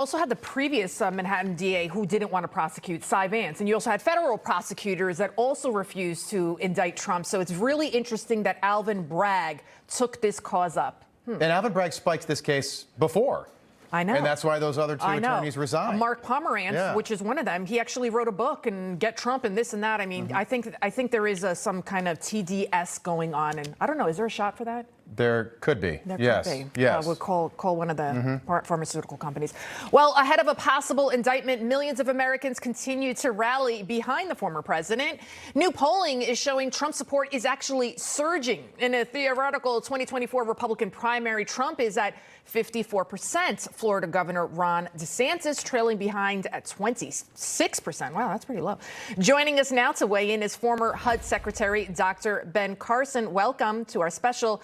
Also had the previous Manhattan DA who didn't want to prosecute, Cy Vance. And you also had federal prosecutors that also refused to indict Trump. So it's really interesting that Alvin Bragg took this cause up. And Alvin Bragg spiked this case before. I know. And that's why those other two attorneys resigned. Mark Pomerantz, which is one of them, he actually wrote a book and Get Trump and this and that. I mean, I think there is some kind of TDS going on. And I don't know, is there a shot for that? There could be. There yes. could be. Yes. We'll call one of the pharmaceutical companies. Well, ahead of a possible indictment, millions of Americans continue to rally behind the former president. New polling is showing Trump support is actually surging. In a theoretical 2024 Republican primary, Trump is at 54%. Florida Governor Ron DeSantis trailing behind at 26%. Wow, that's pretty low. Joining us now to weigh in is former HUD Secretary Dr. Ben Carson. Welcome to our special.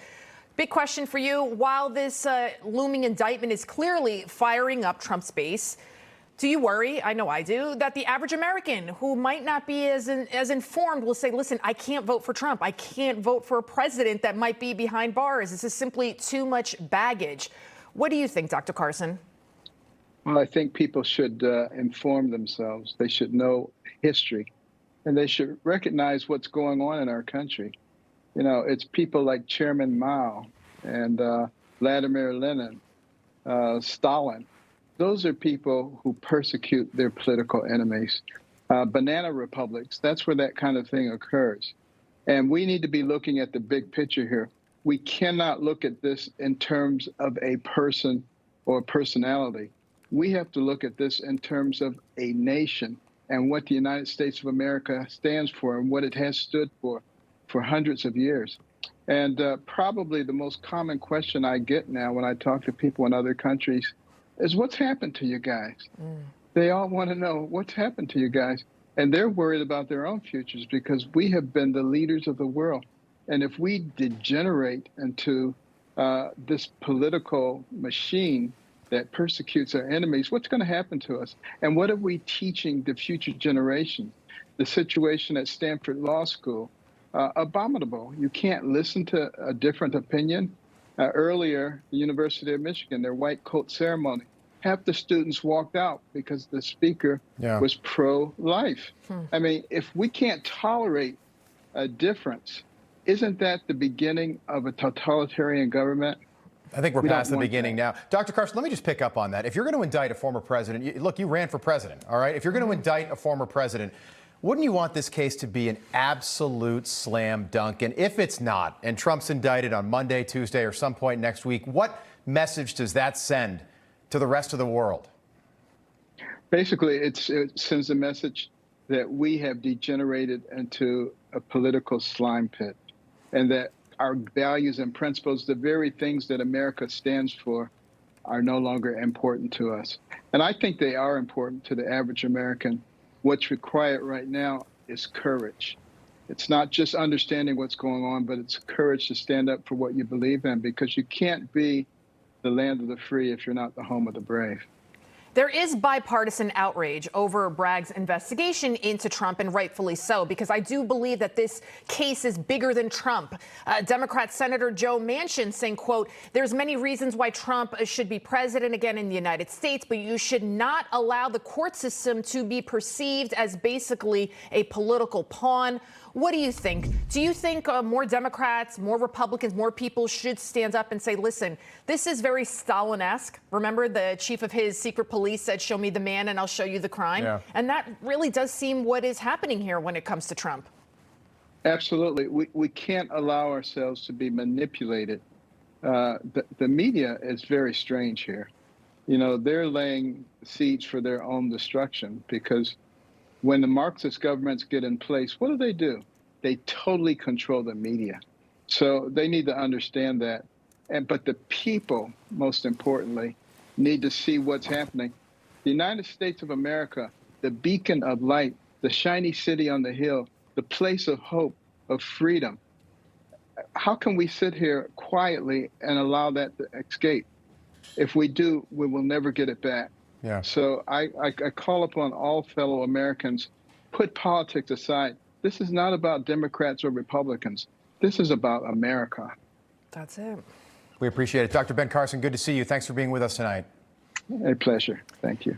Big question for you. While this looming indictment is clearly firing up Trump's base, do you worry, I know I do, that the average American who might not be as informed will say, listen, I can't vote for Trump. I can't vote for a president that might be behind bars. This is simply too much baggage. What do you think, Dr. Carson? Well, I think people should inform themselves. They should know history, and they should recognize what's going on in our country. You know, it's people like Chairman Mao and Vladimir Lenin, Stalin. Those are people who persecute their political enemies. Banana republics, that's where that kind of thing occurs. And we need to be looking at the big picture here. We cannot look at this in terms of a person or a personality. We have to look at this in terms of a nation and what the United States of America stands for and what it has stood for hundreds of years. And probably the most common question I get now when I talk to people in other countries is, what's happened to you guys? They all want to know what's happened to you guys. And they're worried about their own futures because we have been the leaders of the world. And if we degenerate into this political machine that persecutes our enemies, what's going to happen to us? And what are we teaching the future generations? The situation at Stanford Law School, abominable. You can't listen to a different opinion. Earlier, the University of Michigan, their white coat ceremony, half the students walked out because the speaker was pro-life. I mean, if we can't tolerate a difference, isn't that the beginning of a totalitarian government? I think we're past the beginning now. Dr. Carson, let me just pick up on that. If you're going to indict a former president, look, you ran for president, all right? If you're going to indict a former president, wouldn't you want this case to be an absolute slam dunk? And if it's not, and Trump's indicted on Monday, Tuesday, or some point next week, what message does that send to the rest of the world? Basically, it sends a message that we have degenerated into a political slime pit, and that our values and principles, the very things that America stands for, are no longer important to us. And I think they are important to the average American. What's required right now is courage. It's not just understanding what's going on, but it's courage to stand up for what you believe in, because you can't be the land of the free if you're not the home of the brave. There is bipartisan outrage over Bragg's investigation into Trump, and rightfully so, because I do believe that this case is bigger than Trump. Democrat Senator Joe Manchin saying, quote, there's many reasons why Trump should be president again in the United States, but you should not allow the court system to be perceived as basically a political pawn. What do you think? Do you think more Democrats, more Republicans, more people should stand up and say, listen, this is very Stalin-esque? Remember, the chief of his secret police said, show me the man and I'll show you the crime. Yeah. And that really does seem what is happening here when it comes to Trump. Absolutely. We can't allow ourselves to be manipulated. The media is very strange here. You know, they're laying seeds for their own destruction, because when the Marxist governments get in place, what do? They totally control the media. So they need to understand that. But the people, most importantly, need to see what's happening. The United States of America, the beacon of light, the shiny city on the hill, the place of hope, of freedom. How can we sit here quietly and allow that to escape? If we do, we will never get it back. Yeah. So I call upon all fellow Americans, put politics aside. This is not about Democrats or Republicans. This is about America. That's it. We appreciate it. Dr. Ben Carson, good to see you. Thanks for being with us tonight. A pleasure. Thank you.